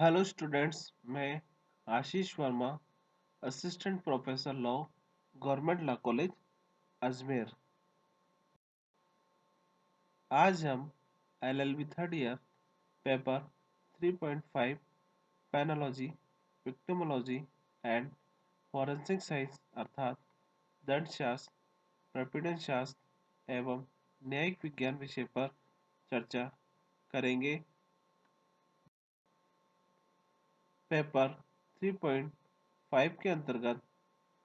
Hello students, मैं Ashish Verma, assistant professor law, government law college Ajmer. आज हम LLB third year paper 3.5 penology, victimology and forensic science अर्थात दंडशास्त्र, प्रपीड़न शास्त्र एवं न्यायिक विज्ञान विषय पर चर्चा करेंगे। पेपर 3.5 के अंतर्गत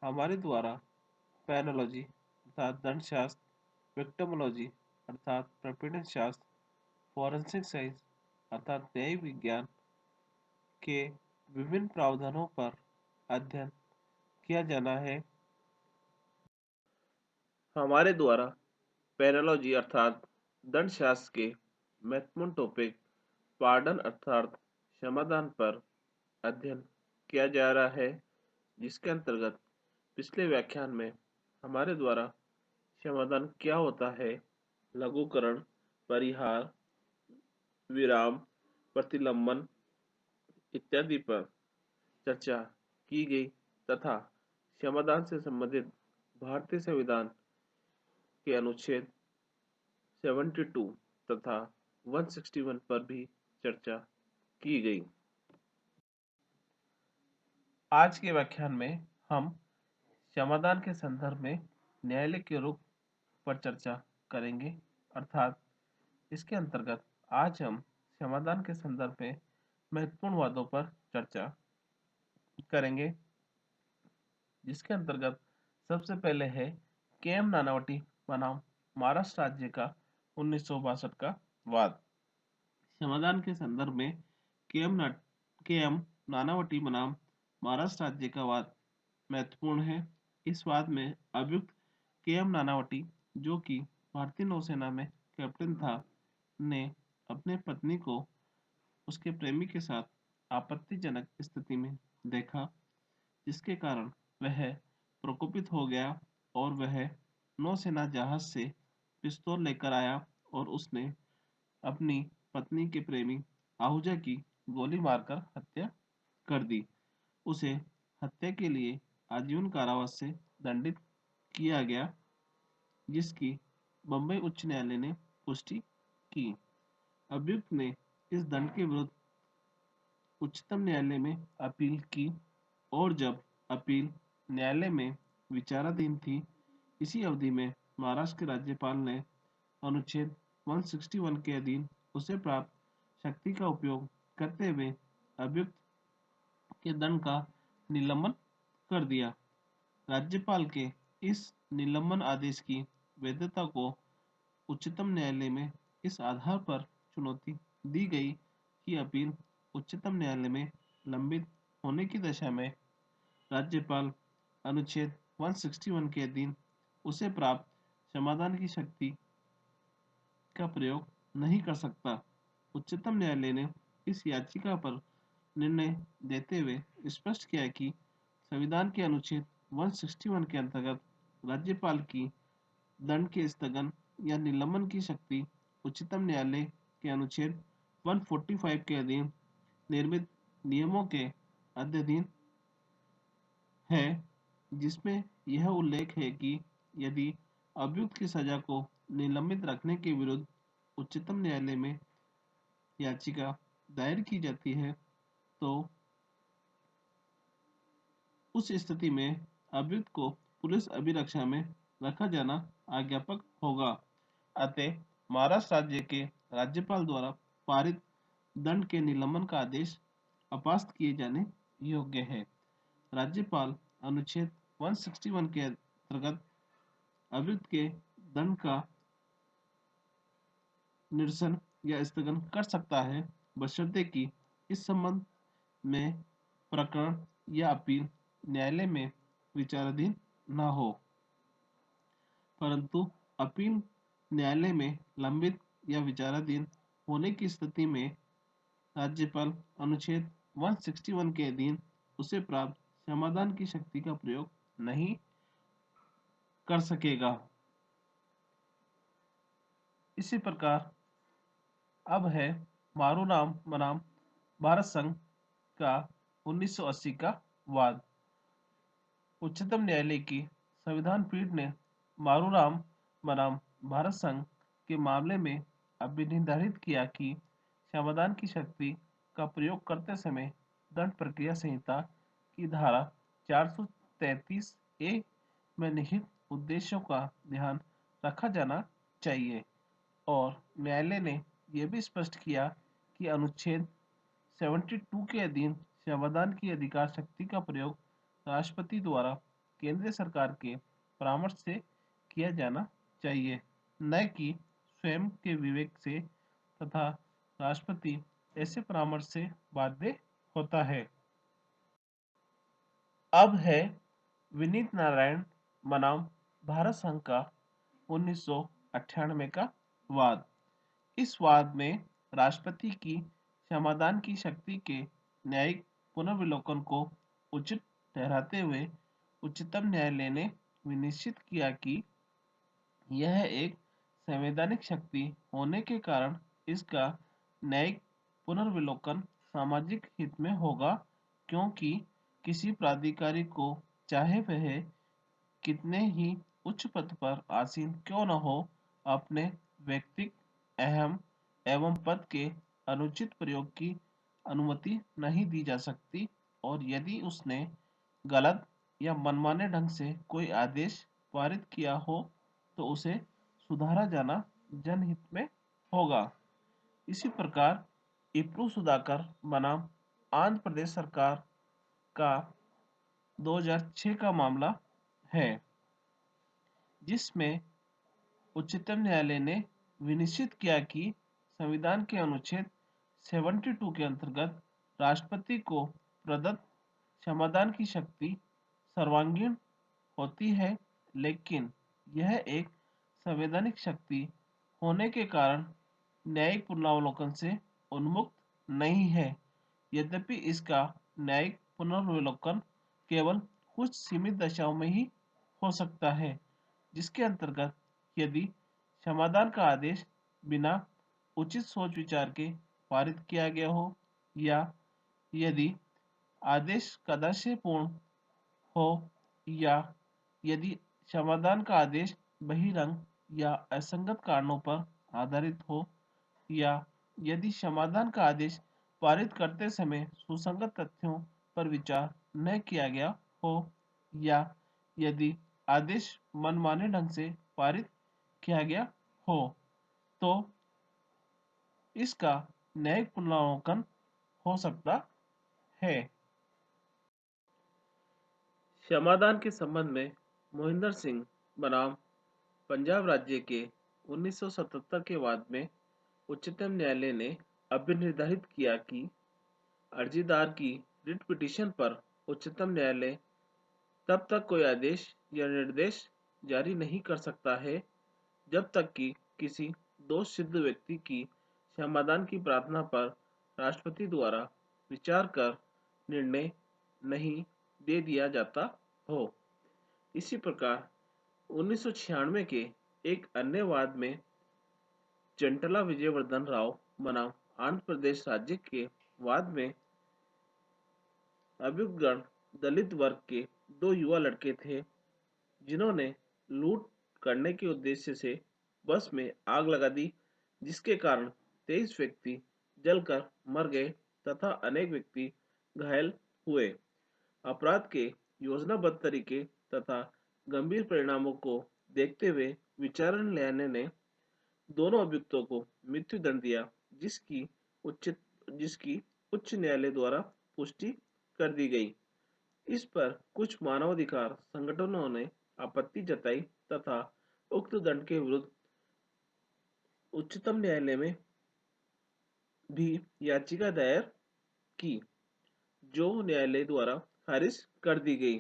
हमारे द्वारा पेनोलॉजी अर्थात दंडशास्त्र, विक्टिमोलॉजी अर्थात प्रपीड़न शास्त्र, फॉरेंसिक साइंस अर्थात न्यायिक विज्ञान के विभिन्न प्रावधानों पर अध्ययन किया जाना है। हमारे द्वारा पेनोलॉजी अर्थात दंडशास्त्र के महत्वपूर्ण टॉपिक पार्डन अर्थात क्षमादान पर अध्ययन किया जा रहा है, जिसके अंतर्गत पिछले व्याख्यान में हमारे द्वारा क्षमादान क्या होता है, लघुकरण, परिहार, विराम, प्रतिलंबन इत्यादि पर चर्चा की गई तथा क्षमादान से संबंधित भारतीय संविधान के अनुच्छेद 72 तथा 161 पर भी चर्चा की गई। आज के व्याख्यान में हम क्षमादान के संदर्भ में न्यायालय के रुख पर चर्चा करेंगे, अर्थात इसके अंतर्गत आज हम क्षमादान के संदर्भ में महत्वपूर्ण वादों पर चर्चा करेंगे, जिसके अंतर्गत सबसे पहले है के.एम. नानावटी बनाम महाराष्ट्र राज्य का 1962 का वाद। क्षमादान के संदर्भ में के.एम. नानावटी बनाम महाराष्ट्र राज्य का वाद महत्वपूर्ण है। इस वाद में अभियुक्त के.एम. नानावटी, जो कि भारतीय नौसेना में कैप्टन था, ने अपने पत्नी को उसके प्रेमी के साथ आपत्तिजनक स्थिति में देखा, जिसके कारण वह प्रकोपित हो गया और वह नौसेना जहाज से पिस्तौल लेकर आया और उसने अपनी पत्नी के प्रेमी आहूजा की गोली मारकर हत्या कर दी। उसे हत्या के लिए आजीवन कारावास से दंडित किया गया, जिसकी बम्बई उच्च न्यायालय ने पुष्टि की। अभियुक्त ने इस दंड के विरुद्ध उच्चतम न्यायालय में अपील की और जब अपील न्यायालय में विचाराधीन थी, इसी अवधि में महाराष्ट्र के राज्यपाल ने अनुच्छेद 161 के अधीन उसे प्राप्त शक्ति का उपयोग करते हुए अभियुक्त के दंड का निलंबन कर दिया। राज्यपाल के इस निलंबन आदेश की वैधता को उच्चतम न्यायालय में इस आधार पर चुनौती दी गई कि अपील उच्चतम न्यायालय में लंबित होने की दशा में राज्यपाल अनुच्छेद 161 के अधीन उसे प्राप्त समाधान की शक्ति का प्रयोग नहीं कर सकता। उच्चतम न्यायालय ने इस याचिका पर निर्णय देते हुए स्पष्ट किया कि संविधान के अनुच्छेद 161 के अंतर्गत राज्यपाल की दंड के स्थगन या निलंबन की शक्ति उच्चतम न्यायालय के अनुच्छेद 145 के अधीन निर्मित नियमों के अध्ययन है, जिसमें यह उल्लेख है कि यदि अभियुक्त की सजा को निलंबित रखने के विरुद्ध उच्चतम न्यायालय में याचिका दायर की जाती है, तो उस स्थिति में अभियुक्त को पुलिस अभिरक्षा में रखा जाना आज्ञापक होगा। अतः महाराष्ट्र राज्य के राज्यपाल द्वारा पारित दंड के निलंबन का आदेश अपास्त किए जाने योग्य है। राज्यपाल अनुच्छेद 161 के अंतर्गत अभियुक्त के दंड का निरसन या स्थगन कर सकता है, बशर्ते कि इस संबंध में प्रकरण या अपील न्यायालय में विचाराधीन न हो। परंतु अपील न्यायालय में लंबित या विचाराधीन होने की स्थिति में राज्यपाल अनुच्छेद 161 के अधीन उसे प्राप्त समाधान की शक्ति का प्रयोग नहीं कर सकेगा। इसी प्रकार अब है मारूराम बनाम भारत संघ का 1980 का वाद। उच्चतम न्यायालय की संविधान पीठ ने मारूराम बनाम भारत संघ के मामले में अब निर्धारित किया कि क्षमादान की शक्ति का प्रयोग करते समय दंड प्रक्रिया संहिता की धारा 433 ए में निहित उद्देश्यों का ध्यान रखा जाना चाहिए और न्यायालय ने यह भी स्पष्ट किया कि अनुच्छेद 72 के अधीन क्षमादान की अधिकार शक्ति का प्रयोग राष्ट्रपति द्वारा केंद्र सरकार के परामर्श से किया जाना चाहिए, न कि स्वयं के विवेक से, तथा राष्ट्रपति ऐसे परामर्श से बाध्य होता है। अब है विनीत नारायण बनाम भारत संघ का 1998 का वाद। इस वाद में राष्ट्रपति की क्षमादान की शक्ति के न्यायिक पुनर्विलोकन को उचित ठहराते हुए उच्चतम न्यायालय ने विनिश्चित किया कि यह एक संवैधानिक शक्ति होने के कारण इसका न्यायिक पुनर्विलोकन सामाजिक हित में होगा, क्योंकि किसी प्राधिकारी को चाहे वह कितने ही उच्च पद पर आसीन क्यों न हो, अपने व्यक्तिगत अहम एवं पद के अनुचित प्रयोग की अनुमति नहीं दी जा सकती और यदि उसने गलत या मनमाने ढंग से कोई आदेश पारित किया हो तो उसे सुधारा जाना जनहित में होगा। इसी प्रकार इप्रू सुधाकर बनाम आंध्र प्रदेश सरकार का 2006 का मामला है, जिसमें उच्चतम न्यायालय ने विनिश्चित किया कि संविधान के अनुच्छेद 72 के अंतर्गत राष्ट्रपति को प्रदत्त क्षमादान की शक्ति सर्वांगीण होती है, लेकिन यह एक संवैधानिक शक्ति होने के कारण न्यायिक पुनरावलोकन से उन्मुक्त नहीं है। यद्यपि इसका न्यायिक पुनर्विलोकन केवल कुछ सीमित दशाओं में ही हो सकता है, जिसके अंतर्गत यदि क्षमादान का आदेश बिना उचित सोच विचार के पारित किया गया हो या यदि आदेश कदाशयपूर्ण हो या यदि क्षमादान का आदेश बहिरंग या असंगत कारणों पर आधारित हो या यदि क्षमादान का आदेश पारित करते समय सुसंगत तथ्यों पर विचार न किया गया हो या यदि आदेश मनमाने ढंग से पारित किया गया हो, तो इसका न्यायिक पुनरावलोकन हो सकता है। क्षमादान के संबंध में मोहिंदर सिंह बनाम पंजाब राज्य के 1977 के वाद में उच्चतम न्यायालय ने अब निर्धारित किया कि अर्जीदार की रिट पिटीशन पर उच्चतम न्यायालय तब तक कोई आदेश या निर्देश जारी नहीं कर सकता है जब तक कि किसी दोष सिद्ध व्यक्ति की क्षमादान की प्रार्थना पर राष्ट्रपति द्वारा विचार कर निर्णय नहीं दे दिया जाता हो। इसी प्रकार 1996 के एक अन्य वाद में चंटला विजयवर्धन राव बनाम आंध्र प्रदेश राज्य के वाद में अभियुक्तगण दलित वर्ग के दो युवा लड़के थे, जिन्होंने लूट करने के उद्देश्य से बस में आग लगा दी, जिसके कारण 23 व्यक्ति जलकर मर गए तथा अनेक व्यक्ति घायल हुए। अपराध के योजनाबद्ध तरीके तथा गंभीर परिणामों को देखते हुए विचारण न्यायालय ने दोनों अभियुक्तों को मृत्यु दंड दिया, जिसकी उच्च न्यायालय द्वारा पुष्टि कर दी गई। इस पर कुछ मानवाधिकार संगठनों ने आपत्ति जताई तथा उक्त दंड के विरुद्ध उच्चतम न्यायालय में भी याचिका दायर की, जो न्यायालय द्वारा खारिज कर दी गई।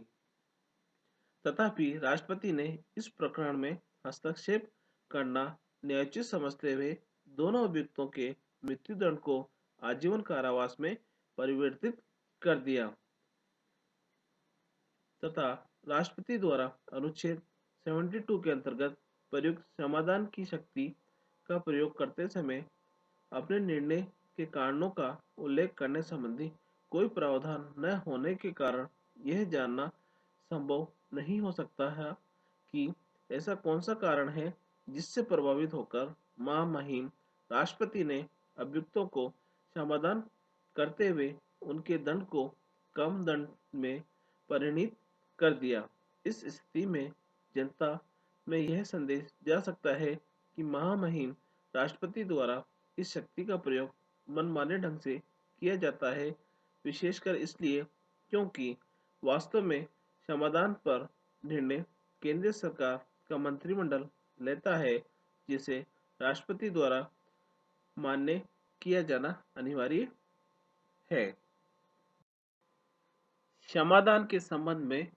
तथापि राष्ट्रपति ने इस प्रकरण में हस्तक्षेप करना न्यायोचित समझते हुए दोनों अभियुक्तों के मृत्युदंड को आजीवन कारावास में परिवर्तित कर दिया तथा राष्ट्रपति द्वारा अनुच्छेद 72 के अंतर्गत प्रयुक्त समाधान की शक्ति का प्रयोग करते समय अपने निर्णय के कारणों का उल्लेख करने संबंधी कोई प्रावधान न होने के कारण यह जानना संभव नहीं हो सकता है कि ऐसा कौन सा कारण है जिससे प्रभावित होकर महामहिम राष्ट्रपति ने अभियुक्तों को समाधान करते हुए उनके दंड को कम दंड में परिणत कर दिया। इस स्थिति में जनता में यह संदेश जा सकता है कि महामहिम राष्ट्रपति द्वारा इस शक्ति का प्रयोग मनमाने ढंग से किया जाता है, विशेषकर इसलिए क्योंकि वास्तव में समाधान पर निर्णय केंद्र सरकार का मंत्रिमंडल लेता है, जिसे राष्ट्रपति द्वारा मान्य किया जाना अनिवार्य है। समाधान के संबंध में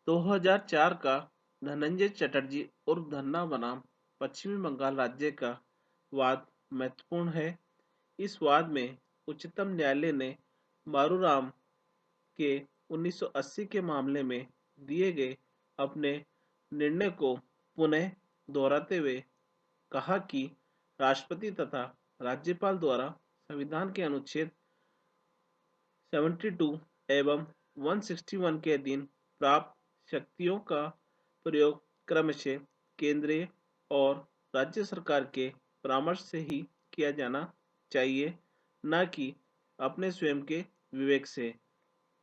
2004 का धनंजय चटर्जी उर्फ धन्ना बनाम पश्चिमी बंगाल राज्य का वाद महत्वपूर्ण है। इस वाद में उच्चतम न्यायालय ने मारूराम के 1980 के मामले में दिए गए अपने निर्णय को पुनः दोहराते हुए कहा कि राष्ट्रपति तथा राज्यपाल द्वारा संविधान के अनुच्छेद 72 एवं 161 के अधीन प्राप्त शक्तियों का प्रयोग क्रमशः केंद्रीय और राज्य सरकार के परामर्श से ही किया जाना चाहिए, न कि अपने स्वयं के विवेक से,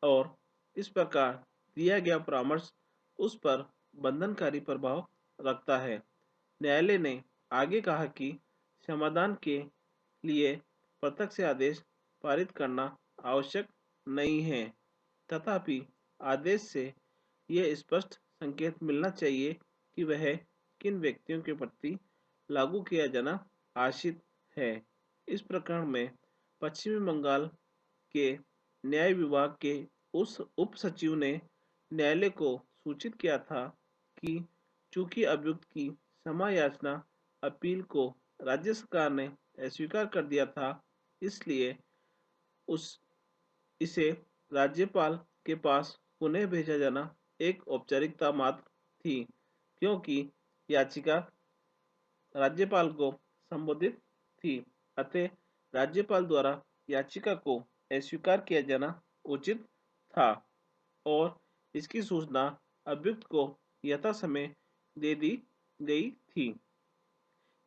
और इस प्रकार दिया गया परामर्श उस पर बंधनकारी प्रभाव रखता है। न्यायालय ने आगे कहा कि समाधान के लिए प्रत्यक्ष आदेश पारित करना आवश्यक नहीं है, तथापि आदेश से यह स्पष्ट संकेत मिलना चाहिए कि वह किन व्यक्तियों के प्रति लागू किया जाना आशित है। इस प्रकरण में पश्चिमी बंगाल के न्याय विभाग के उस उप सचिव ने न्यायालय को सूचित किया था कि चूंकि अभियुक्त की क्षमा याचना अपील को राज्य सरकार ने अस्वीकार कर दिया था, इसलिए उस इसे राज्यपाल के पास पुनः भेजा जाना एक औपचारिकता मात्र थी, क्योंकि याचिका राज्यपाल को संबोधित थी। अतः राज्यपाल द्वारा याचिका को अस्वीकार किया जाना उचित था और इसकी सूचना अभियुक्त को यथासमय दे दी गई थी।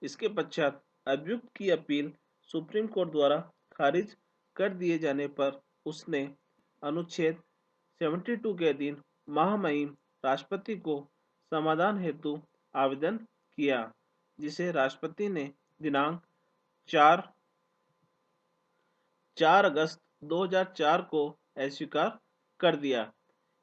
इसके पश्चात अभियुक्त की अपील सुप्रीम कोर्ट द्वारा खारिज कर दिए जाने पर उसने अनुच्छेद 72 के अधीन महामहिम राष्ट्रपति को समाधान हेतु आवेदन किया, जिसे राष्ट्रपति ने दिनांक 4 अगस्त 2004 को अस्वीकार कर दिया।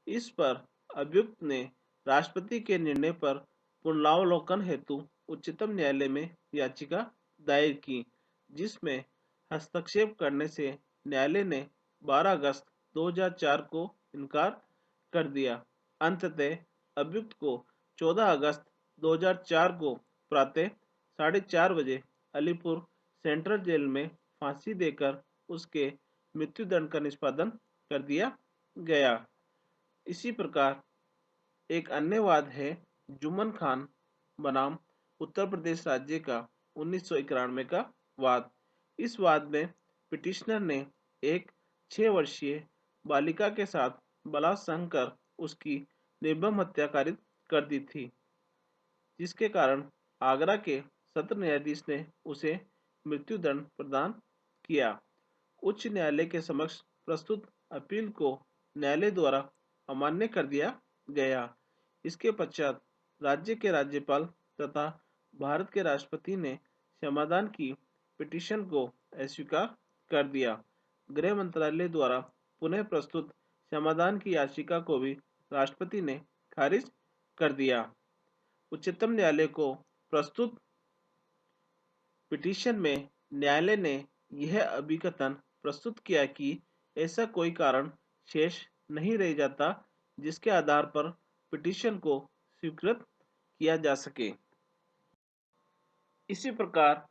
इस पर अभियुक्त ने राष्ट्रपति के निर्णय पर पुनरावलोकन हेतु उच्चतम न्यायालय में याचिका दायर की, जिसमें हस्तक्षेप करने से न्यायालय ने 12 अगस्त 2004 को इनकार कर दिया। अंततः अभियुक्त को 14 अगस्त 2004 को प्रातः 4:30 बजे अलीपुर सेंट्रल जेल में फांसी देकर उसके मृत्युदंड का निष्पादन कर दिया गया। इसी प्रकार एक अन्य वाद है जुम्मन खान बनाम उत्तर प्रदेश राज्य का 1991 का वाद। इस वाद में पिटिशनर ने एक 6 वर्षीय बालिका के साथ बलात्कार कर उसकी निर्मम हत्या कारित कर दी थी, जिसके कारण आगरा के सत्र न्यायाधीश ने उसे मृत्युदंड प्रदान किया। उच्च न्यायालय के समक्ष प्रस्तुत अपील को न्यायालय द्वारा अमान्य कर दिया गया। इसके पश्चात राज्य के राज्यपाल तथा भारत के राष्ट्रपति ने समाधान की पिटीशन को अस्वीकार कर दिया। गृह मंत्रालय द्वारा पुनः प्रस्तुत समाधान की याचिका को भी राष्ट्रपति ने खारिज कर दिया। उच्चतम न्यायालय को प्रस्तुत पिटीशन में न्यायालय ने यह अभिकथन प्रस्तुत किया कि ऐसा कोई कारण शेष नहीं रह जाता जिसके आधार पर पिटीशन को स्वीकृत किया जा सके। इसी प्रकार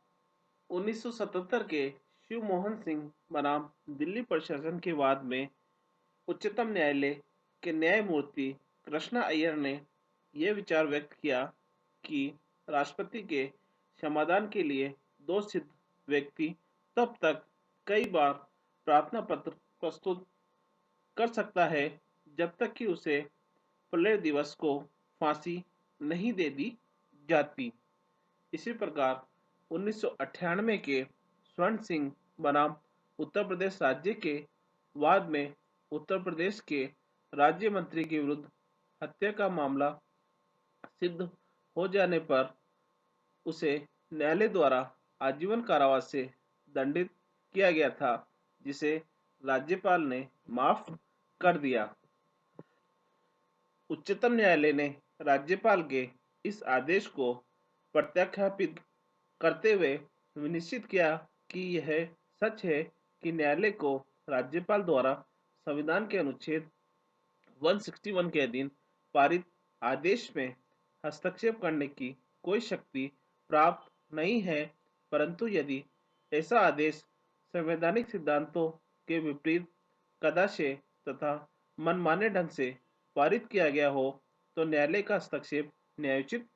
1977 के शिव मोहन सिंह बनाम दिल्ली प्रशासन के वाद में उच्चतम न्यायालय के न्यायमूर्ति कृष्णा अय्यर ने यह विचार व्यक्त किया कि राष्ट्रपति के समाधान के लिए दोष सिद्ध व्यक्ति तब तक कई बार प्रार्थना पत्र प्रस्तुत कर सकता है जब तक कि उसे प्रलय दिवस को फांसी नहीं दे दी जाती। इसी प्रकार 1998 के स्वर्ण सिंह बनाम उत्तर प्रदेश राज्य के वाद में उत्तर प्रदेश के राज्य मंत्री के विरुद्ध हत्या का मामला सिद्ध हो जाने पर उसे न्यायालय द्वारा आजीवन कारावास से दंडित किया गया था, जिसे राज्यपाल ने माफ कर दिया। उच्चतम न्यायालय ने राज्यपाल के इस आदेश को प्रत्याख्यापित करते हुए सुनिश्चित किया कि यह सच है कि न्यायालय को राज्यपाल द्वारा संविधान के अनुच्छेद 161 के अधीन पारित आदेश में हस्तक्षेप करने की कोई शक्ति प्राप्त नहीं है, परंतु यदि ऐसा आदेश संवैधानिक सिद्धांतों के विपरीत कदाशय तथा मनमाने ढंग से पारित किया गया हो तो न्यायालय का हस्तक्षेप न्यायोचित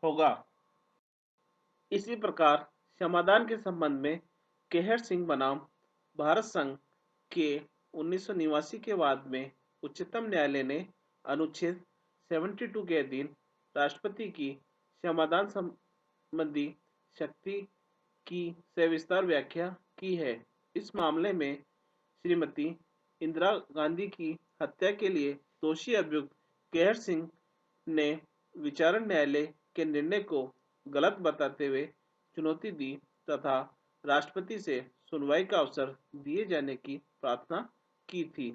होगा। इसी प्रकार समाधान के संबंध में केहर सिंह बनाम भारत संघ के 1989 के वाद में उच्चतम न्यायालय ने अनुच्छेद 72 के अधीन राष्ट्रपति की समाधान संबंधी शक्ति की सविस्तार व्याख्या की है। इस मामले में श्रीमती इंदिरा गांधी की हत्या के लिए दोषी अभियुक्त केहर सिंह ने विचारण न्यायालय के निर्णय को गलत बताते हुए चुनौती दी तथा राष्ट्रपति से सुनवाई का अवसर दिए जाने की प्रार्थना की थी।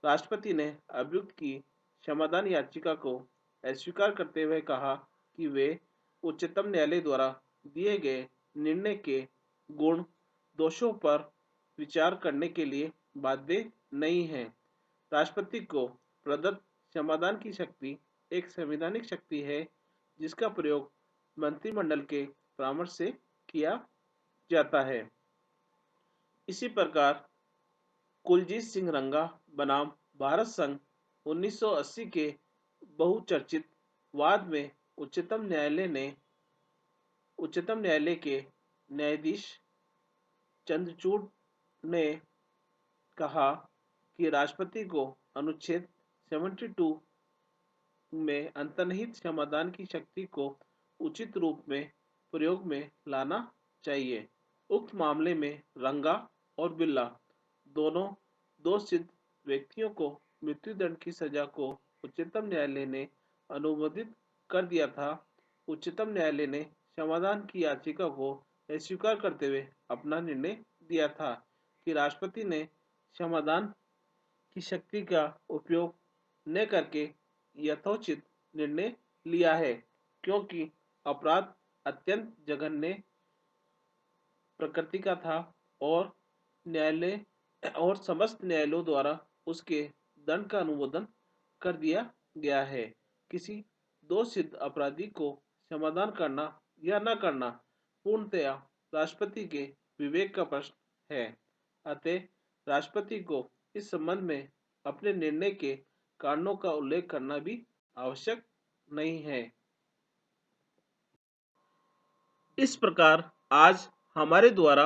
राष्ट्रपति ने अभियुक्त की क्षमादान याचिका को अस्वीकार करते हुए कहा कि वे उच्चतम न्यायालय द्वारा दिए गए निर्णय के गुण दोषों पर विचार करने के लिए बाध्य नहीं है। राष्ट्रपति को प्रदत्त क्षमादान की शक्ति एक संवैधानिक शक्ति है जिसका प्रयोग मंत्रिमंडल के परामर्श से किया जाता है। इसी प्रकार कुलजीत सिंह रंगा बनाम भारत संघ 1980 के बहुचर्चित वाद में उच्चतम न्यायालय के न्यायाधीश चंद्रचूड़ ने कहा कि राष्ट्रपति को अनुच्छेद 72 में अंतर्निहित समाधान की शक्ति को उचित रूप में प्रयोग में लाना चाहिए। उक्त मामले में रंगा और बिल्ला दोनों दोष सिद्ध व्यक्तियों को मृत्युदंड की सजा को उच्चतम न्यायालय ने अनुमोदित कर दिया था। उच्चतम न्यायालय ने समाधान की याचिका को अस्वीकार करते हुए अपना निर्णय दिया था कि राष्ट्रपति ने समाधान की शक्ति का उपयोग न करके यथोचित निर्णय लिया है, क्योंकि अपराध अत्यंत जघन्य प्रकृति का था और न्यायालय और समस्त न्यायालयों द्वारा उसके दंड का अनुमोदन कर दिया गया है। किसी दोष सिद्ध अपराधी को समाधान करना या न करना पूर्णतया राष्ट्रपति के विवेक का प्रश्न है। अतः राष्ट्रपति को इस संबंध में अपने निर्णय के कारणों का उल्लेख करना भी आवश्यक नहीं है। इस प्रकार आज हमारे द्वारा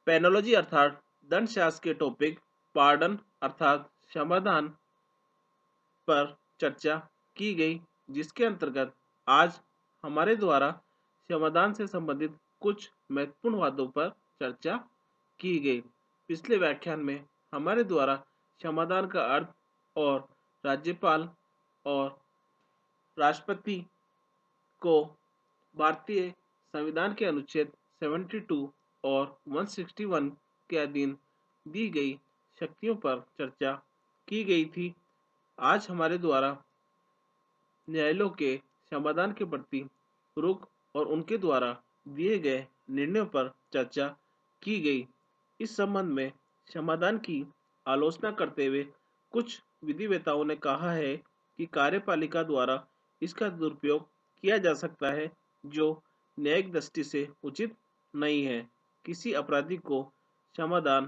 पेनोलॉजी अर्थात दंडशास्त्र के टॉपिक पार्डन अर्थात क्षमादान पर चर्चा की गई, जिसके अंतर्गत आज हमारे द्वारा क्षमादान से संबंधित कुछ महत्वपूर्ण वादों पर चर्चा की गई। पिछले व्याख्यान में हमारे द्वारा क्षमादान का अर्थ और राज्यपाल और राष्ट्रपति को भारतीय संविधान के अनुच्छेद 72 और 161 के अधीन दी गई शक्तियों पर चर्चा की गई थी। आज हमारे द्वारा न्यायालयों के समाधान के प्रति रुख और उनके द्वारा दिए गए निर्णयों पर चर्चा की गई। इस संबंध में समाधान की आलोचना करते हुए कुछ विधिवेताओं ने कहा है कि कार्यपालिका द्वारा इसका दुरुपयोग किया जा सकता है, जो न्यायिक दृष्टि से उचित नहीं है। किसी अपराधी को समाधान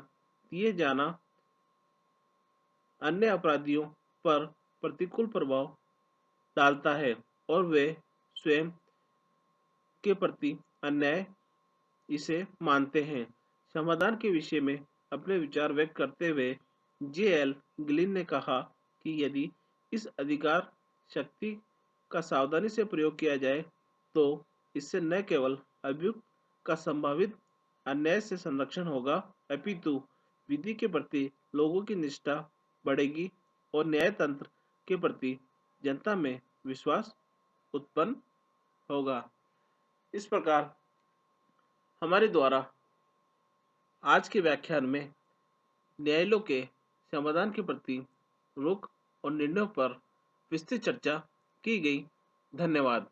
दिए जाना अन्य अपराधियों पर प्रतिकूल प्रभाव डालता है और वे स्वयं के प्रति अन्याय इसे मानते हैं। समाधान के विषय में अपने विचार व्यक्त करते हुए जे.एल. ग्लिन ने कहा कि यदि इस अधिकार शक्ति का सावधानी से प्रयोग किया जाए, तो इससे न केवल अभियुक्त का संभावित अन्याय से संरक्षण होगा, अपितु विधि के प्रति लोगों की निष्ठा बढ़ेगी और न्यायतंत्र के प्रति जनता में विश्वास उत्पन्न होगा। इस प्रकार हमारे द्वारा आज के व्याख्यान में न्यायालयों के समाधान के प्रति रुख और निर्णयों पर विस्तृत चर्चा की गई। धन्यवाद।